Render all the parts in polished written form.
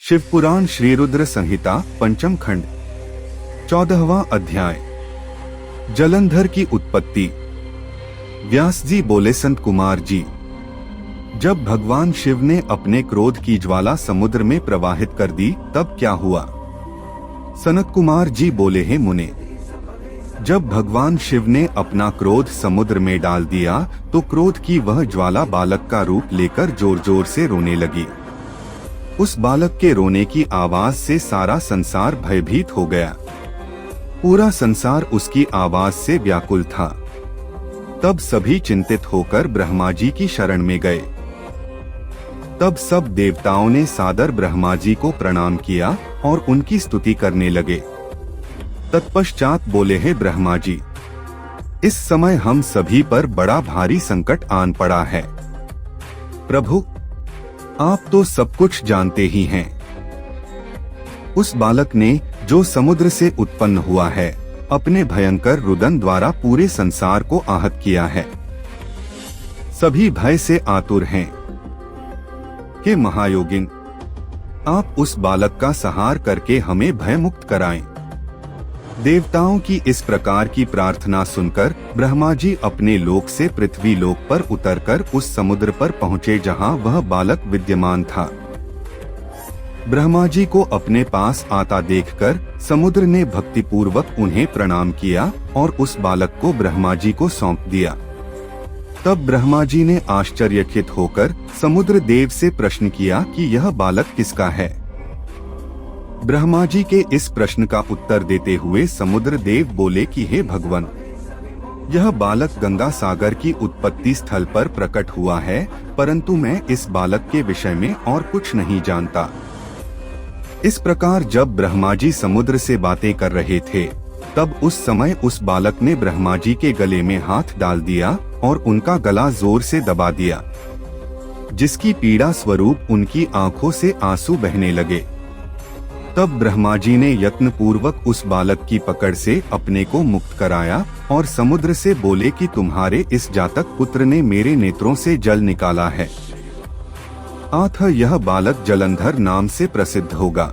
शिवपुराण श्री रुद्र संहिता पंचम खंड 14वां अध्याय। जलंधर की उत्पत्ति। व्यास जी बोले, संत कुमार जी, जब भगवान शिव ने अपने क्रोध की ज्वाला समुद्र में प्रवाहित कर दी तब क्या हुआ? सनत कुमार जी बोले, हैं मुने, जब भगवान शिव ने अपना क्रोध समुद्र में डाल दिया तो क्रोध की वह ज्वाला बालक का रूप लेकर जोर जोर से रोने लगी। उस बालक के रोने की आवाज से सारा संसार भयभीत हो गया। पूरा संसार उसकी आवाज से व्याकुल था। तब सभी चिंतित होकर ब्रह्मा जी की शरण में गए। तब सब देवताओं ने सादर ब्रह्मा जी को प्रणाम किया और उनकी स्तुति करने लगे। तत्पश्चात बोले, हैं ब्रह्मा जी, इस समय हम सभी पर बड़ा भारी संकट आन पड़ा है। प्रभु, आप तो सब कुछ जानते ही हैं। उस बालक ने, जो समुद्र से उत्पन्न हुआ है, अपने भयंकर रुदन द्वारा पूरे संसार को आहत किया है। सभी भय से आतुर हैं। हे महायोगिन, आप उस बालक का संहार करके हमें भय मुक्त कराएं। देवताओं की इस प्रकार की प्रार्थना सुनकर ब्रह्मा जी अपने लोक से पृथ्वी लोक पर उतरकर उस समुद्र पर पहुँचे जहाँ वह बालक विद्यमान था। ब्रह्मा जी को अपने पास आता देखकर समुद्र ने भक्तिपूर्वक उन्हें प्रणाम किया और उस बालक को ब्रह्मा जी को सौंप दिया। तब ब्रह्मा जी ने आश्चर्यचकित होकर समुद्र देव से प्रश्न किया कि यह बालक किसका है। ब्रह्मा जी के इस प्रश्न का उत्तर देते हुए समुद्र देव बोले कि हे भगवान, यह बालक गंगा सागर की उत्पत्ति स्थल पर प्रकट हुआ है, परंतु मैं इस बालक के विषय में और कुछ नहीं जानता। इस प्रकार जब ब्रह्मा जी समुद्र से बातें कर रहे थे, तब उस समय उस बालक ने ब्रह्मा जी के गले में हाथ डाल दिया और उनका गला जोर से दबा दिया, जिसकी पीड़ा स्वरूप उनकी आंखों से आंसू बहने लगे। तब ब्रह्मा जी ने यत्न पूर्वक उस बालक की पकड़ से अपने को मुक्त कराया और समुद्र से बोले कि तुम्हारे इस जातक पुत्र ने मेरे नेत्रों से जल निकाला है, अतः यह बालक जलंधर नाम से प्रसिद्ध होगा।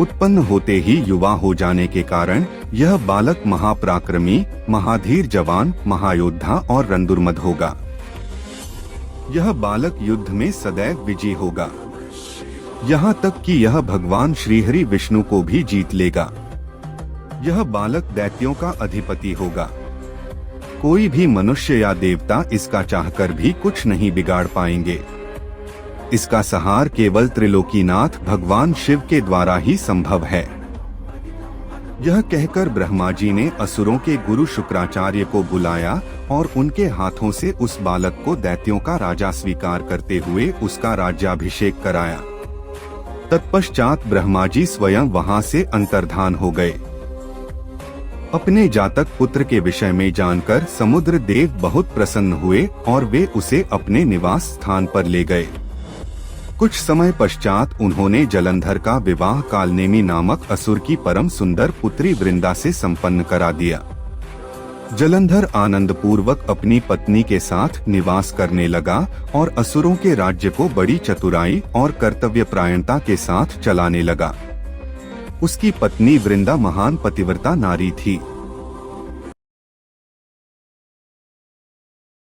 उत्पन्न होते ही युवा हो जाने के कारण यह बालक महापराक्रमी, महाधीर जवान, महायोद्धा और रणदुर्मद होगा। यह बालक युद्ध में सदैव विजयी होगा, यहाँ तक कि यह भगवान श्रीहरि विष्णु को भी जीत लेगा। यह बालक दैत्यों का अधिपति होगा। कोई भी मनुष्य या देवता इसका चाहकर भी कुछ नहीं बिगाड़ पाएंगे। इसका संहार केवल त्रिलोकीनाथ भगवान शिव के द्वारा ही संभव है। यह कहकर ब्रह्मा जी ने असुरों के गुरु शुक्राचार्य को बुलाया और उनके हाथों से उस बालक को दैत्यों का राजा स्वीकार करते हुए उसका राज्याभिषेक कराया। तत्पश्चात ब्रह्मा जी स्वयं वहां से अंतर्धान हो गए। अपने जातक पुत्र के विषय में जानकर समुद्र देव बहुत प्रसन्न हुए और वे उसे अपने निवास स्थान पर ले गए। कुछ समय पश्चात उन्होंने जलंधर का विवाह कालनेमी नामक असुर की परम सुंदर पुत्री वृंदा से संपन्न करा दिया। जलंधर आनंद पूर्वक अपनी पत्नी के साथ निवास करने लगा और असुरों के राज्य को बड़ी चतुराई और कर्तव्यपरायणता के साथ चलाने लगा। उसकी पत्नी वृंदा महान पतिव्रता नारी थी।